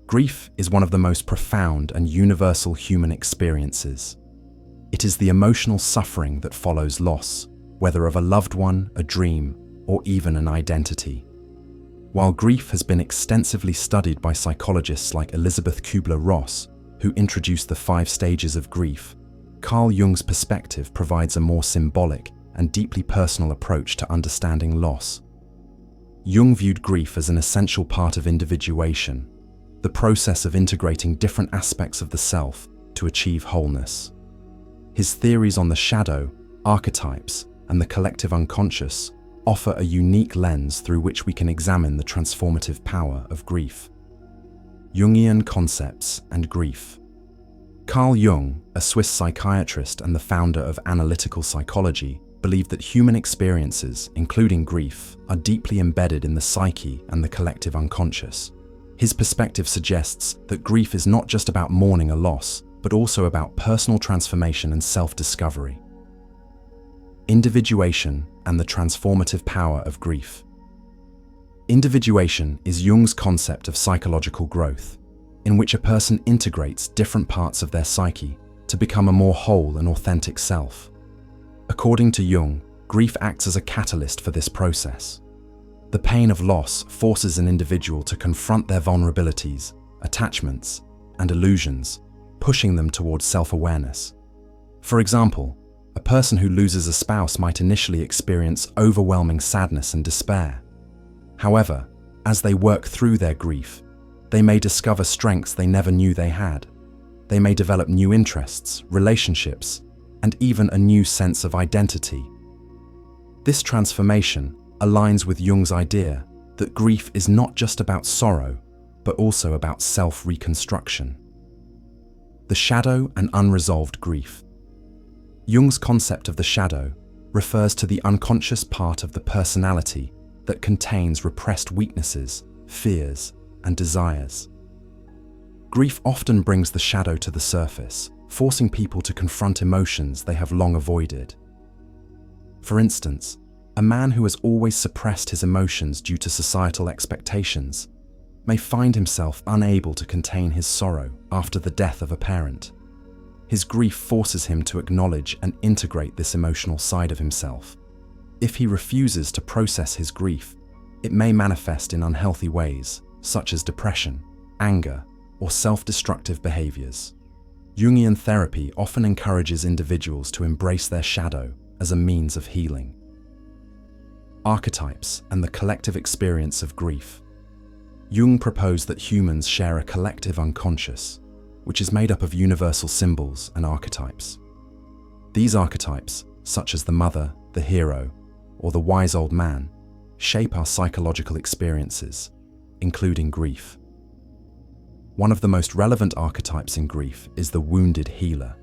Grief is one of the most profound and universal human experiences. It is the emotional suffering that follows loss, whether of a loved one, a dream, or even an identity. While grief has been extensively studied by psychologists like Elizabeth Kubler-Ross, who introduced the 5 stages of grief, Carl Jung's perspective provides a more symbolic and deeply personal approach to understanding loss. Jung viewed grief as an essential part of individuation, the process of integrating different aspects of the self to achieve wholeness. His theories on the shadow, archetypes, and the collective unconscious offer a unique lens through which we can examine the transformative power of grief. Jungian concepts and grief. Carl Jung, a Swiss psychiatrist and the founder of analytical psychology, believed that human experiences, including grief, are deeply embedded in the psyche and the collective unconscious. His perspective suggests that grief is not just about mourning a loss, but also about personal transformation and self-discovery. Individuation and the transformative power of grief. Individuation is Jung's concept of psychological growth, in which a person integrates different parts of their psyche to become a more whole and authentic self. According to Jung, grief acts as a catalyst for this process. The pain of loss forces an individual to confront their vulnerabilities, attachments, and illusions, pushing them towards self-awareness. For example, a person who loses a spouse might initially experience overwhelming sadness and despair. However, as they work through their grief, they may discover strengths they never knew they had. They may develop new interests, relationships, and even a new sense of identity. This transformation aligns with Jung's idea that grief is not just about sorrow, but also about self-reconstruction. The shadow and unresolved grief. Jung's concept of the shadow refers to the unconscious part of the personality that contains repressed weaknesses, fears, and desires. Grief often brings the shadow to the surface, forcing people to confront emotions they have long avoided. For instance, a man who has always suppressed his emotions due to societal expectations may find himself unable to contain his sorrow after the death of a parent. His grief forces him to acknowledge and integrate this emotional side of himself. If he refuses to process his grief, it may manifest in unhealthy ways, such as depression, anger, or self-destructive behaviors. Jungian therapy often encourages individuals to embrace their shadow as a means of healing. Archetypes and the collective experience of grief. Jung proposed that humans share a collective unconscious, which is made up of universal symbols and archetypes. These archetypes, such as the mother, the hero, or the wise old man, shape our psychological experiences, including grief. One of the most relevant archetypes in grief is the wounded healer,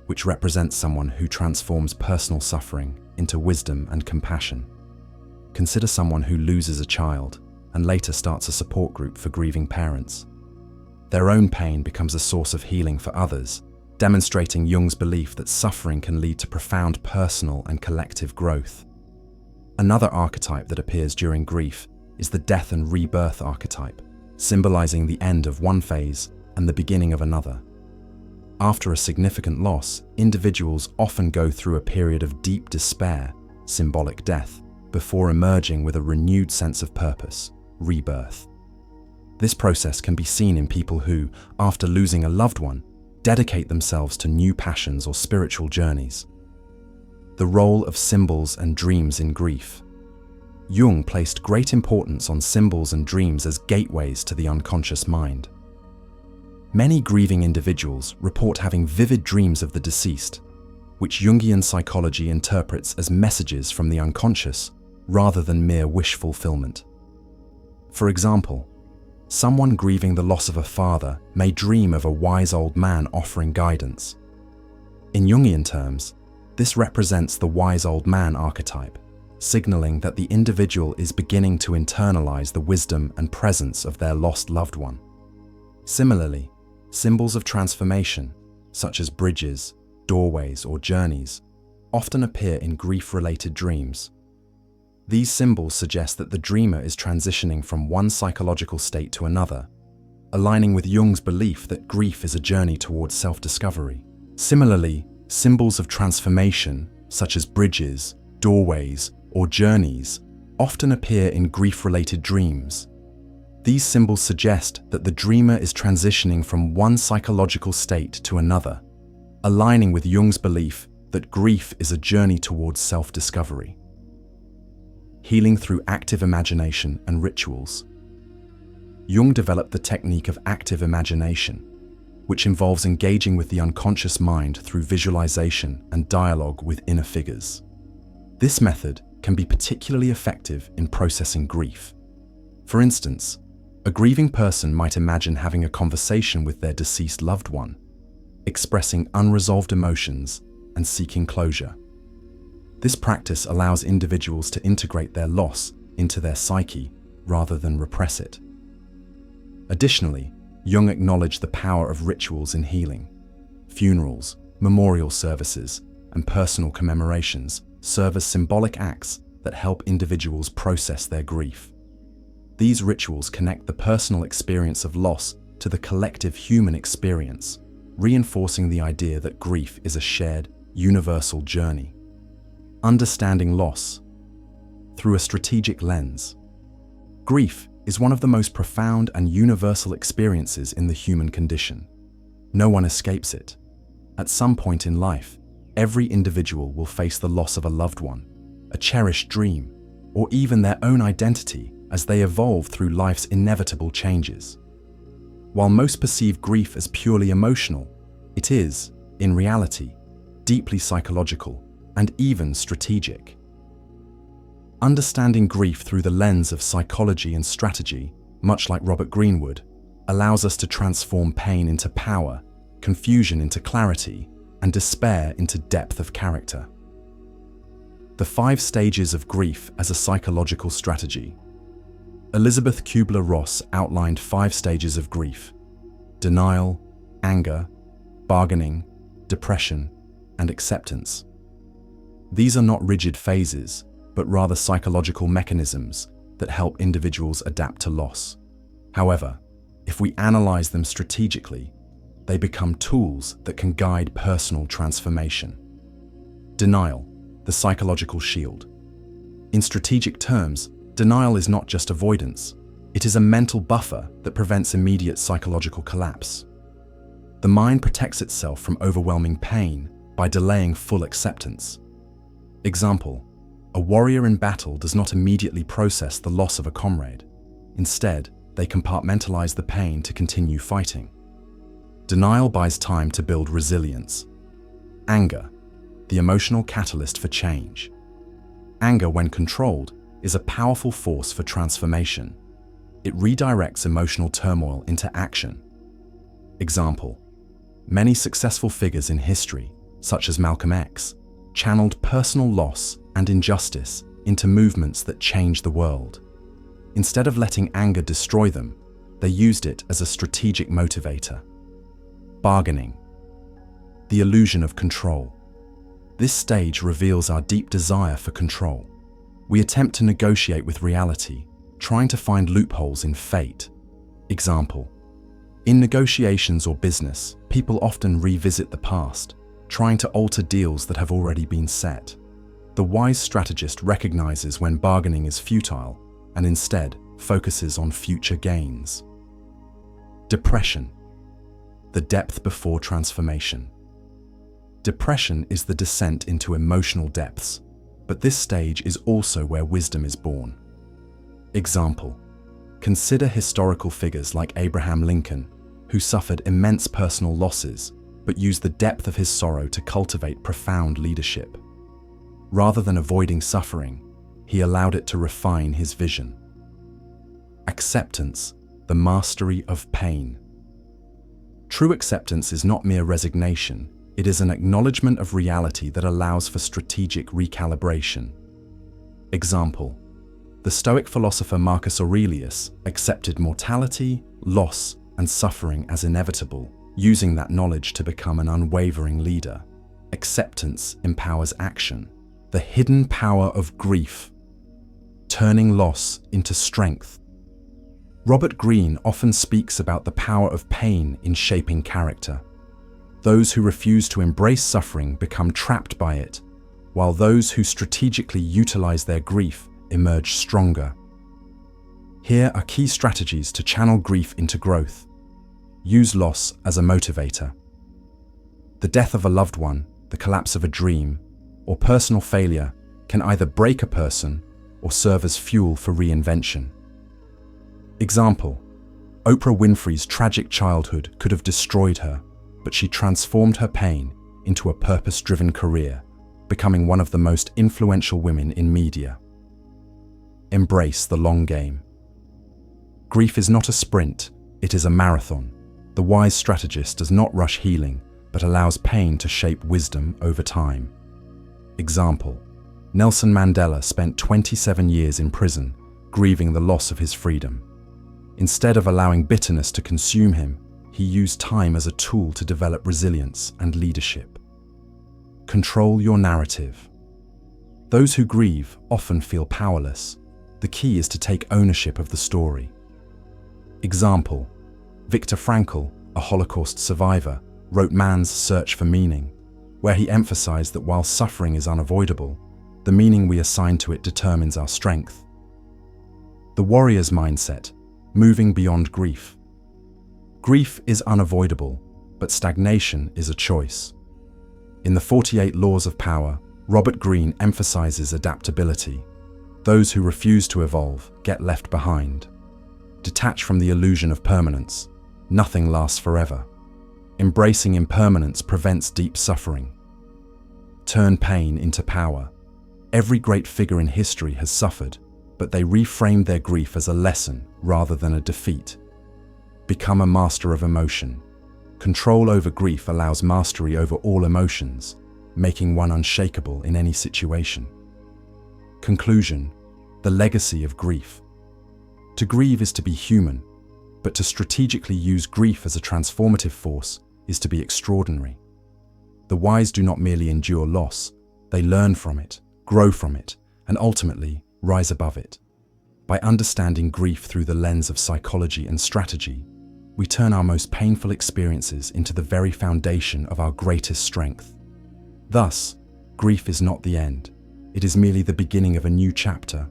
which represents someone who transforms personal suffering into wisdom and compassion. Consider someone who loses a child and later starts a support group for grieving parents. Their own pain becomes a source of healing for others, demonstrating Jung's belief that suffering can lead to profound personal and collective growth. Another archetype that appears during grief is the death and rebirth archetype, symbolizing the end of one phase and the beginning of another. After a significant loss, individuals often go through a period of deep despair, symbolic death, before emerging with a renewed sense of purpose, rebirth. This process can be seen in people who, after losing a loved one, dedicate themselves to new passions or spiritual journeys. The role of symbols and dreams in grief. Jung placed great importance on symbols and dreams as gateways to the unconscious mind. Many grieving individuals report having vivid dreams of the deceased, which Jungian psychology interprets as messages from the unconscious rather than mere wish fulfillment. For example, someone grieving the loss of a father may dream of a wise old man offering guidance. In Jungian terms, this represents the wise old man archetype, signaling that the individual is beginning to internalize the wisdom and presence of their lost loved one. Similarly, symbols of transformation, such as bridges, doorways, or journeys, often appear in grief-related dreams. These symbols suggest that the dreamer is transitioning from one psychological state to another, aligning with Jung's belief that grief is a journey towards self-discovery. Similarly, symbols of transformation, such as bridges, doorways, or journeys, often appear in grief-related dreams. These symbols suggest that the dreamer is transitioning from one psychological state to another, aligning with Jung's belief that grief is a journey towards self-discovery. Healing through active imagination and rituals. Jung developed the technique of active imagination, which involves engaging with the unconscious mind through visualization and dialogue with inner figures. This method can be particularly effective in processing grief. For instance, a grieving person might imagine having a conversation with their deceased loved one, expressing unresolved emotions and seeking closure. This practice allows individuals to integrate their loss into their psyche rather than repress it. Additionally, Jung acknowledged the power of rituals in healing. Funerals, memorial services, and personal commemorations serve as symbolic acts that help individuals process their grief. These rituals connect the personal experience of loss to the collective human experience, reinforcing the idea that grief is a shared, universal journey. Understanding loss through a strategic lens. Grief is one of the most profound and universal experiences in the human condition. No one escapes it. At some point in life, every individual will face the loss of a loved one, a cherished dream, or even their own identity as they evolve through life's inevitable changes. While most perceive grief as purely emotional, it is, in reality, deeply psychological and even strategic. Understanding grief through the lens of psychology and strategy, much like Robert Greene would, allows us to transform pain into power, confusion into clarity, and despair into depth of character. The 5 stages of grief as a psychological strategy. Elizabeth Kubler-Ross outlined 5 stages of grief: denial, anger, bargaining, depression, and acceptance. These are not rigid phases, but rather psychological mechanisms that help individuals adapt to loss. However, if we analyze them strategically, they become tools that can guide personal transformation. Denial, the psychological shield. In strategic terms, denial is not just avoidance, it is a mental buffer that prevents immediate psychological collapse. The mind protects itself from overwhelming pain by delaying full acceptance. Example: a warrior in battle does not immediately process the loss of a comrade. Instead, they compartmentalize the pain to continue fighting. Denial buys time to build resilience. Anger, the emotional catalyst for change. Anger, when controlled, is a powerful force for transformation. It redirects emotional turmoil into action. Example: many successful figures in history, such as Malcolm X, channeled personal loss and injustice into movements that changed the world. Instead of letting anger destroy them, they used it as a strategic motivator. Bargaining, the illusion of control. This stage reveals our deep desire for control. We attempt to negotiate with reality, trying to find loopholes in fate. Example: in negotiations or business, people often revisit the past, trying to alter deals that have already been set. The wise strategist recognizes when bargaining is futile and instead focuses on future gains. Depression, the depth before transformation. Depression is the descent into emotional depths, but this stage is also where wisdom is born. Example: consider historical figures like Abraham Lincoln, who suffered immense personal losses, but used the depth of his sorrow to cultivate profound leadership. Rather than avoiding suffering, he allowed it to refine his vision. Acceptance, the mastery of pain. True acceptance is not mere resignation, it is an acknowledgement of reality that allows for strategic recalibration. Example: the Stoic philosopher Marcus Aurelius accepted mortality, loss, and suffering as inevitable, using that knowledge to become an unwavering leader. Acceptance empowers action. The hidden power of grief, turning loss into strength. Robert Greene often speaks about the power of pain in shaping character. Those who refuse to embrace suffering become trapped by it, while those who strategically utilize their grief emerge stronger. Here are key strategies to channel grief into growth. Use loss as a motivator. The death of a loved one, the collapse of a dream, or personal failure can either break a person or serve as fuel for reinvention. Example: Oprah Winfrey's tragic childhood could have destroyed her, but she transformed her pain into a purpose-driven career, becoming one of the most influential women in media. Embrace the long game. Grief is not a sprint, it is a marathon. The wise strategist does not rush healing, but allows pain to shape wisdom over time. Example: Nelson Mandela spent 27 years in prison, grieving the loss of his freedom. Instead of allowing bitterness to consume him, he used time as a tool to develop resilience and leadership. Control your narrative. Those who grieve often feel powerless. The key is to take ownership of the story. Example: Viktor Frankl, a Holocaust survivor, wrote Man's Search for Meaning, where he emphasized that while suffering is unavoidable, the meaning we assign to it determines our strength. The warrior's mindset, moving beyond grief. Grief is unavoidable, but stagnation is a choice. In the 48 Laws of Power, Robert Greene emphasizes adaptability. Those who refuse to evolve get left behind. Detach from the illusion of permanence. Nothing lasts forever. Embracing impermanence prevents deep suffering. Turn pain into power. Every great figure in history has suffered, but they reframed their grief as a lesson rather than a defeat. Become a master of emotion. Control over grief allows mastery over all emotions, making one unshakable in any situation. Conclusion: the legacy of grief. To grieve is to be human, but to strategically use grief as a transformative force is to be extraordinary. The wise do not merely endure loss, they learn from it, grow from it, and ultimately rise above it. By understanding grief through the lens of psychology and strategy, we turn our most painful experiences into the very foundation of our greatest strength. Thus, grief is not the end. It is merely the beginning of a new chapter,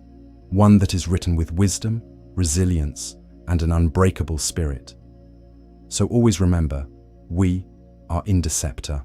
one that is written with wisdom, resilience, and an unbreakable spirit. So always remember, we are Indiceptor.